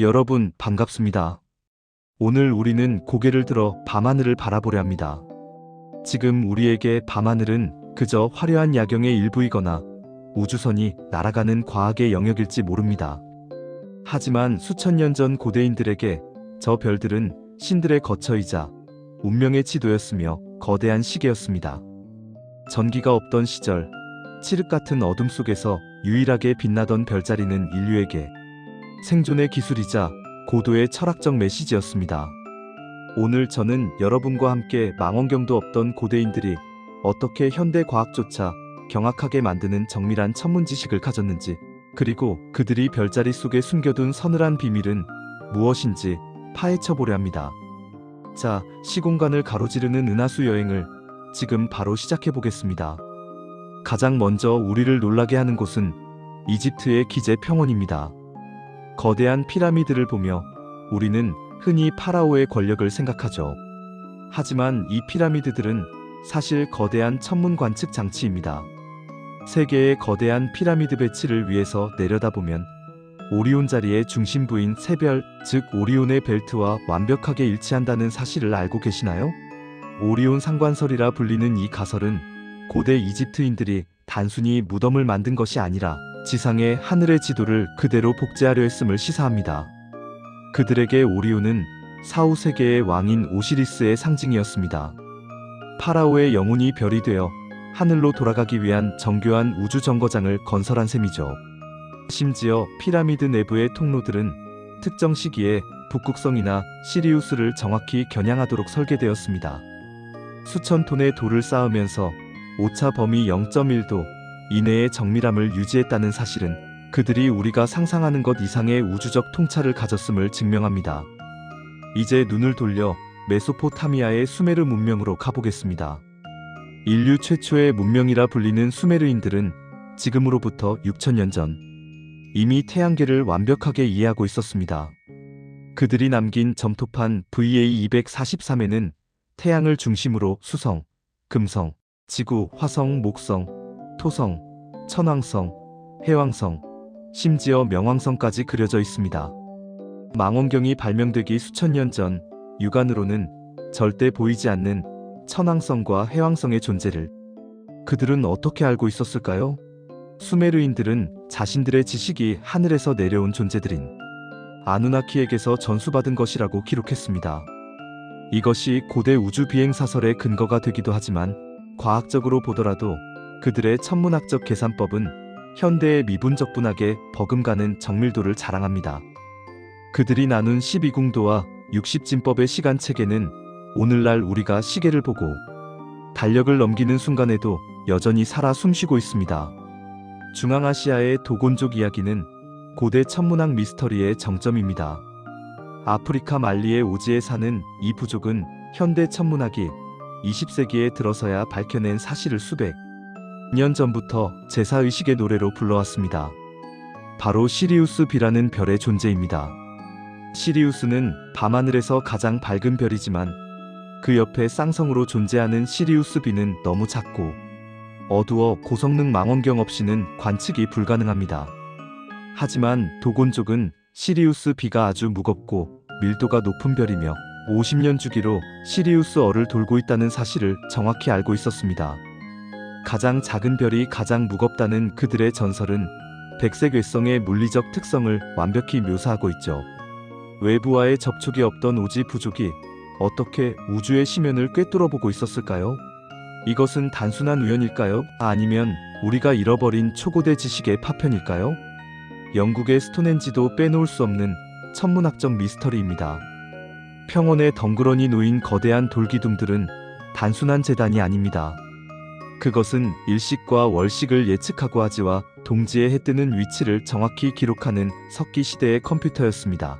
여러분 반갑습니다. 오늘 우리는 고개를 들어 밤하늘을 바라보려 합니다. 지금 우리에게 밤하늘은 그저 화려한 야경의 일부이거나 우주선이 날아가는 과학의 영역일지 모릅니다. 하지만 수천 년 전 고대인들에게 저 별들은 신들의 거처이자 운명의 지도였으며 거대한 시계였습니다. 전기가 없던 시절, 칠흑 같은 어둠 속에서 유일하게 빛나던 별자리는 인류에게 생존의 기술이자 고도의 철학적 메시지였습니다. 오늘 저는 여러분과 함께 망원경도 없던 고대인들이 어떻게 현대 과학조차 경악하게 만드는 정밀한 천문지식을 가졌는지, 그리고 그들이 별자리 속에 숨겨둔 서늘한 비밀은 무엇인지 파헤쳐보려 합니다. 자, 시공간을 가로지르는 은하수 여행을 지금 바로 시작해보겠습니다. 가장 먼저 우리를 놀라게 하는 곳은 이집트의 기제 평원입니다. 거대한 피라미드를 보며 우리는 흔히 파라오의 권력을 생각하죠. 하지만 이 피라미드들은 사실 거대한 천문 관측 장치입니다. 세 개의 거대한 피라미드 배치를 위해서 내려다보면 오리온 자리의 중심부인 세별, 즉 오리온의 벨트와 완벽하게 일치한다는 사실을 알고 계시나요? 오리온 상관설이라 불리는 이 가설은 고대 이집트인들이 단순히 무덤을 만든 것이 아니라 지상의 하늘의 지도를 그대로 복제하려 했음을 시사합니다. 그들에게 오리온은 사후 세계의 왕인 오시리스의 상징이었습니다. 파라오의 영혼이 별이 되어 하늘로 돌아가기 위한 정교한 우주 정거장을 건설한 셈이죠. 심지어 피라미드 내부의 통로들은 특정 시기에 북극성이나 시리우스를 정확히 겨냥하도록 설계되었습니다. 수천 톤의 돌을 쌓으면서 오차 범위 0.1도 이내의 정밀함을 유지했다는 사실은 그들이 우리가 상상하는 것 이상의 우주적 통찰을 가졌음을 증명합니다. 이제 눈을 돌려 메소포타미아의 수메르 문명으로 가보겠습니다. 인류 최초의 문명이라 불리는 수메르인들은 지금으로부터 6천년 전 이미 태양계를 완벽하게 이해하고 있었습니다. 그들이 남긴 점토판 VA243에는 태양을 중심으로 수성, 금성, 지구, 화성, 목성, 토성, 천왕성, 해왕성, 심지어 명왕성까지 그려져 있습니다. 망원경이 발명되기 수천 년 전 육안으로는 절대 보이지 않는 천왕성과 해왕성의 존재를 그들은 어떻게 알고 있었을까요? 수메르인들은 자신들의 지식이 하늘에서 내려온 존재들인 아누나키에게서 전수받은 것이라고 기록했습니다. 이것이 고대 우주 비행 사설의 근거가 되기도 하지만 과학적으로 보더라도 그들의 천문학적 계산법은 현대의 미분적분하게 버금가는 정밀도를 자랑합니다. 그들이 나눈 12궁도와 60진법의 시간체계는 오늘날 우리가 시계를 보고 달력을 넘기는 순간에도 여전히 살아 숨쉬고 있습니다. 중앙아시아의 도곤족 이야기는 고대 천문학 미스터리의 정점입니다. 아프리카 말리의 오지에 사는 이 부족은 현대 천문학이 20세기에 들어서야 밝혀낸 사실을 수백 년 전부터 제사의식의 노래로 불러왔습니다. 바로 시리우스 B라는 별의 존재입니다. 시리우스는 밤하늘에서 가장 밝은 별이지만 그 옆에 쌍성으로 존재하는 시리우스 B는 너무 작고 어두워 고성능 망원경 없이는 관측이 불가능합니다. 하지만 도곤족은 시리우스 B가 아주 무겁고 밀도가 높은 별이며 50년 주기로 시리우스 R을 돌고 있다는 사실을 정확히 알고 있었습니다. 가장 작은 별이 가장 무겁다는 그들의 전설은 백색 외성의 물리적 특성을 완벽히 묘사하고 있죠. 외부와의 접촉이 없던 오지 부족이 어떻게 우주의 심연을 꿰뚫어보고 있었을까요? 이것은 단순한 우연일까요? 아니면 우리가 잃어버린 초고대 지식의 파편일까요? 영국의 스톤헨지도 빼놓을 수 없는 천문학적 미스터리입니다. 평원에 덩그러니 놓인 거대한 돌기둥들은 단순한 재단이 아닙니다. 그것은 일식과 월식을 예측하고 하지와 동지의 해 뜨는 위치를 정확히 기록하는 석기 시대의 컴퓨터였습니다.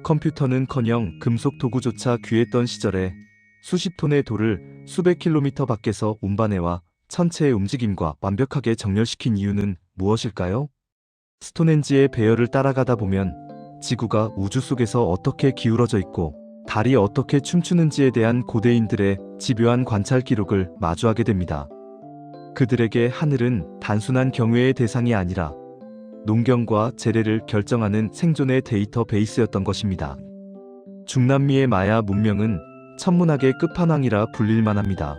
컴퓨터는커녕 금속 도구조차 귀했던 시절에 수십 톤의 돌을 수백 킬로미터 밖에서 운반해와 천체의 움직임과 완벽하게 정렬시킨 이유는 무엇일까요? 스톤헨지의 배열을 따라가다 보면 지구가 우주 속에서 어떻게 기울어져 있고 달이 어떻게 춤추는지에 대한 고대인들의 집요한 관찰 기록을 마주하게 됩니다. 그들에게 하늘은 단순한 경외의 대상이 아니라 농경과 재래를 결정하는 생존의 데이터 베이스였던 것입니다. 중남미의 마야 문명은 천문학의 끝판왕이라 불릴만 합니다.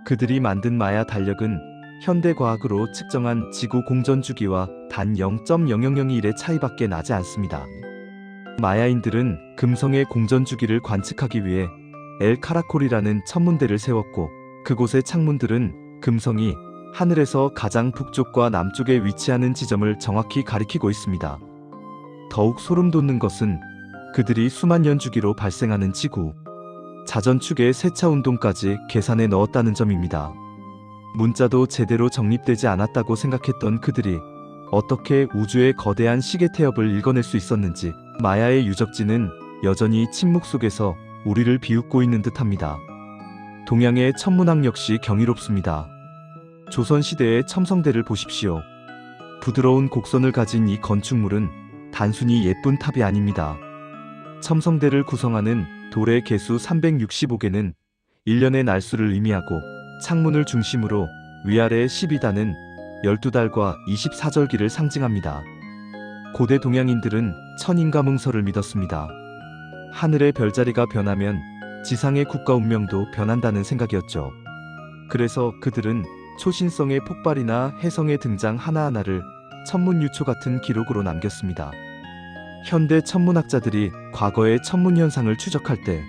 그들이 만든 마야 달력은 현대 과학으로 측정한 지구 공전 주기와 단 0.0001의 차이밖에 나지 않습니다. 마야인들은 금성의 공전 주기를 관측하기 위해 엘 카라콜이라는 천문대를 세웠고, 그곳의 창문들은 금성이 하늘에서 가장 북쪽과 남쪽에 위치하는 지점을 정확히 가리키고 있습니다. 더욱 소름 돋는 것은 그들이 수만 년 주기로 발생하는 지구, 자전축의 세차 운동까지 계산해 넣었다는 점입니다. 문자도 제대로 정립되지 않았다고 생각했던 그들이 어떻게 우주의 거대한 시계 태엽을 읽어낼 수 있었는지, 마야의 유적지는 여전히 침묵 속에서 우리를 비웃고 있는 듯합니다. 동양의 천문학 역시 경이롭습니다. 조선시대의 첨성대를 보십시오. 부드러운 곡선을 가진 이 건축물은 단순히 예쁜 탑이 아닙니다. 첨성대를 구성하는 돌의 개수 365개는 1년의 날수를 의미하고, 창문을 중심으로 위아래 12단은 12달과 24절기를 상징합니다. 고대 동양인들은 천인가문설을 믿었습니다. 하늘의 별자리가 변하면 지상의 국가 운명도 변한다는 생각이었죠. 그래서 그들은 초신성의 폭발이나 혜성의 등장 하나하나를 천문유초 같은 기록으로 남겼습니다. 현대 천문학자들이 과거의 천문 현상을 추적할 때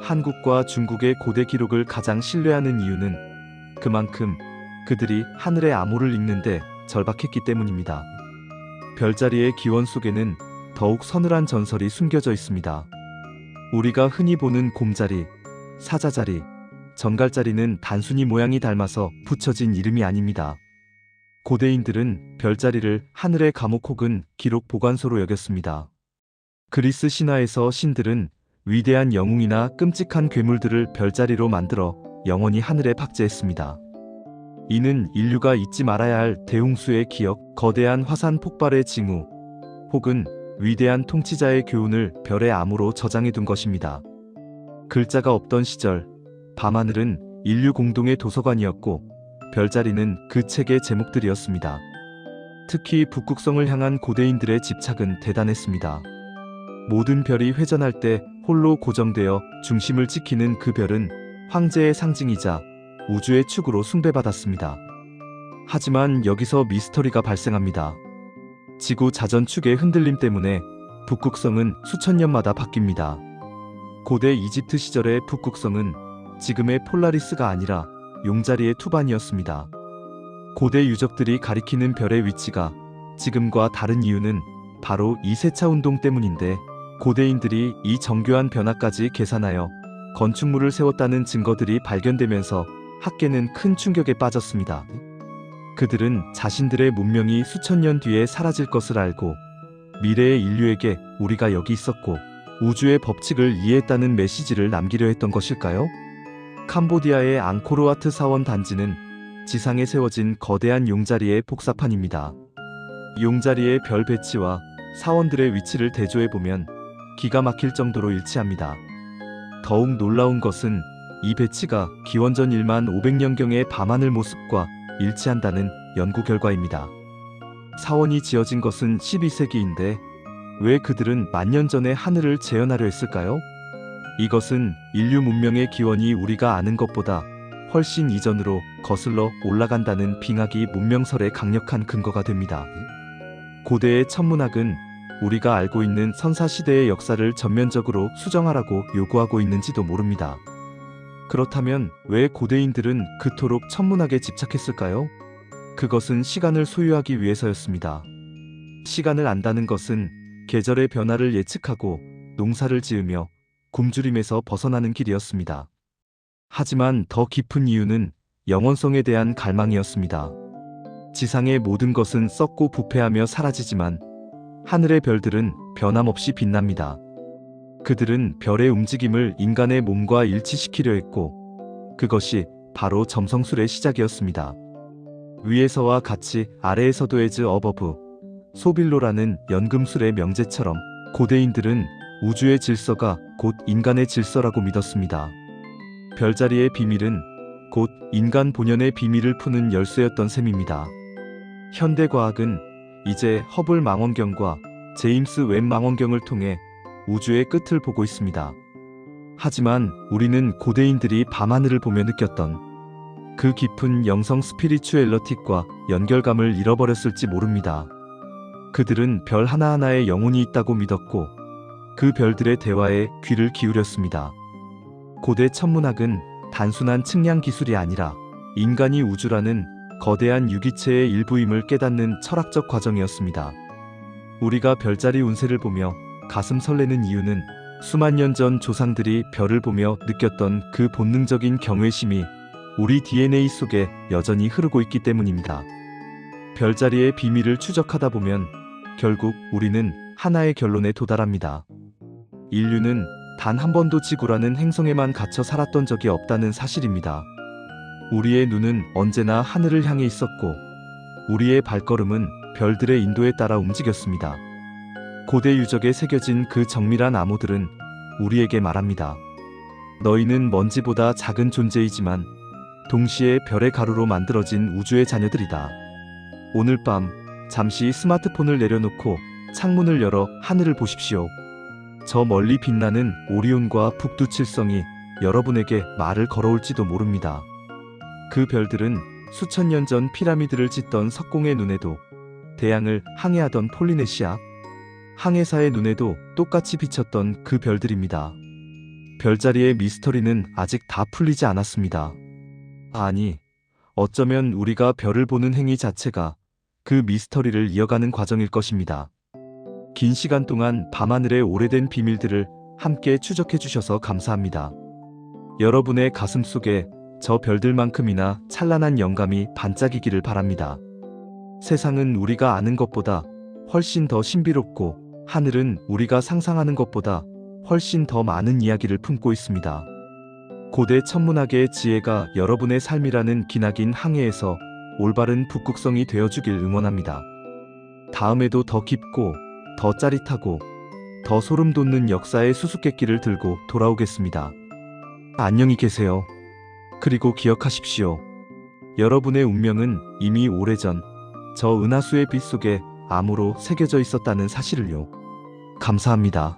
한국과 중국의 고대 기록을 가장 신뢰하는 이유는 그만큼 그들이 하늘의 암호를 읽는데 절박했기 때문입니다. 별자리의 기원 속에는 더욱 서늘한 전설이 숨겨져 있습니다. 우리가 흔히 보는 곰자리, 사자자리, 정갈자리는 단순히 모양이 닮아서 붙여진 이름이 아닙니다. 고대인들은 별자리를 하늘의 감옥 혹은 기록 보관소로 여겼습니다. 그리스 신화에서 신들은 위대한 영웅이나 끔찍한 괴물들을 별자리로 만들어 영원히 하늘에 박제했습니다. 이는 인류가 잊지 말아야 할 대홍수의 기억, 거대한 화산 폭발의 징후, 혹은 위대한 통치자의 교훈을 별의 암호로 저장해둔 것입니다. 글자가 없던 시절, 밤하늘은 인류 공동의 도서관이었고, 별자리는 그 책의 제목들이었습니다. 특히 북극성을 향한 고대인들의 집착은 대단했습니다. 모든 별이 회전할 때 홀로 고정되어 중심을 지키는 그 별은 황제의 상징이자 우주의 축으로 숭배받았습니다. 하지만 여기서 미스터리가 발생합니다. 지구 자전축의 흔들림 때문에 북극성은 수천 년마다 바뀝니다. 고대 이집트 시절의 북극성은 지금의 폴라리스가 아니라 용자리의 투반이었습니다. 고대 유적들이 가리키는 별의 위치가 지금과 다른 이유는 바로 이 세차 운동 때문인데, 고대인들이 이 정교한 변화까지 계산하여 건축물을 세웠다는 증거들이 발견되면서 학계는 큰 충격에 빠졌습니다. 그들은 자신들의 문명이 수천 년 뒤에 사라질 것을 알고 미래의 인류에게 우리가 여기 있었고 우주의 법칙을 이해했다는 메시지를 남기려 했던 것일까요? 캄보디아의 앙코르와트 사원 단지는 지상에 세워진 거대한 용자리의 복사판입니다. 용자리의 별 배치와 사원들의 위치를 대조해보면 기가 막힐 정도로 일치합니다. 더욱 놀라운 것은 이 배치가 기원전 1만 500년경의 밤하늘 모습과 일치한다는 연구 결과입니다. 사원이 지어진 것은 12세기인데 왜 그들은 만년 전에 하늘을 재현하려 했을까요? 이것은 인류 문명의 기원이 우리가 아는 것보다 훨씬 이전으로 거슬러 올라간다는 빙하기 문명설의 강력한 근거가 됩니다. 고대의 천문학은 우리가 알고 있는 선사시대의 역사를 전면적으로 수정하라고 요구하고 있는지도 모릅니다. 그렇다면 왜 고대인들은 그토록 천문학에 집착했을까요? 그것은 시간을 소유하기 위해서였습니다. 시간을 안다는 것은 계절의 변화를 예측하고 농사를 지으며 굶주림에서 벗어나는 길이었습니다. 하지만 더 깊은 이유는 영원성에 대한 갈망이었습니다. 지상의 모든 것은 썩고 부패하며 사라지지만 하늘의 별들은 변함없이 빛납니다. 그들은 별의 움직임을 인간의 몸과 일치시키려 했고 그것이 바로 점성술의 시작이었습니다. 위에서와 같이 아래에서도 에즈 어버브, 소빌로라는 연금술의 명제처럼 고대인들은 우주의 질서가 곧 인간의 질서라고 믿었습니다. 별자리의 비밀은 곧 인간 본연의 비밀을 푸는 열쇠였던 셈입니다. 현대과학은 이제 허블 망원경과 제임스 웹 망원경을 통해 우주의 끝을 보고 있습니다. 하지만 우리는 고대인들이 밤하늘을 보며 느꼈던 그 깊은 영성 스피리추엘러틱과 연결감을 잃어버렸을지 모릅니다. 그들은 별 하나하나에 영혼이 있다고 믿었고 그 별들의 대화에 귀를 기울였습니다. 고대 천문학은 단순한 측량 기술이 아니라 인간이 우주라는 거대한 유기체의 일부임을 깨닫는 철학적 과정이었습니다. 우리가 별자리 운세를 보며 가슴 설레는 이유는 수만 년 전 조상들이 별을 보며 느꼈던 그 본능적인 경외심이 우리 DNA 속에 여전히 흐르고 있기 때문입니다. 별자리의 비밀을 추적하다 보면 결국 우리는 하나의 결론에 도달합니다. 인류는 단 한 번도 지구라는 행성에만 갇혀 살았던 적이 없다는 사실입니다. 우리의 눈은 언제나 하늘을 향해 있었고 우리의 발걸음은 별들의 인도에 따라 움직였습니다. 고대 유적에 새겨진 그 정밀한 암호들은 우리에게 말합니다. 너희는 먼지보다 작은 존재이지만 동시에 별의 가루로 만들어진 우주의 자녀들이다. 오늘 밤 잠시 스마트폰을 내려놓고 창문을 열어 하늘을 보십시오. 저 멀리 빛나는 오리온과 북두칠성이 여러분에게 말을 걸어올지도 모릅니다. 그 별들은 수천 년 전 피라미드를 짓던 석공의 눈에도, 대양을 항해하던 폴리네시아 항해사의 눈에도 똑같이 비쳤던 그 별들입니다. 별자리의 미스터리는 아직 다 풀리지 않았습니다. 아니, 어쩌면 우리가 별을 보는 행위 자체가 그 미스터리를 이어가는 과정일 것입니다. 긴 시간 동안 밤하늘의 오래된 비밀들을 함께 추적해 주셔서 감사합니다. 여러분의 가슴 속에 저 별들만큼이나 찬란한 영감이 반짝이기를 바랍니다. 세상은 우리가 아는 것보다 훨씬 더 신비롭고 하늘은 우리가 상상하는 것보다 훨씬 더 많은 이야기를 품고 있습니다. 고대 천문학의 지혜가 여러분의 삶이라는 기나긴 항해에서 올바른 북극성이 되어주길 응원합니다. 다음에도 더 깊고 더 짜릿하고 더 소름 돋는 역사의 수수께끼를 들고 돌아오겠습니다. 안녕히 계세요. 그리고 기억하십시오. 여러분의 운명은 이미 오래전 저 은하수의 빛 속에 암호로 새겨져 있었다는 사실을요. 감사합니다.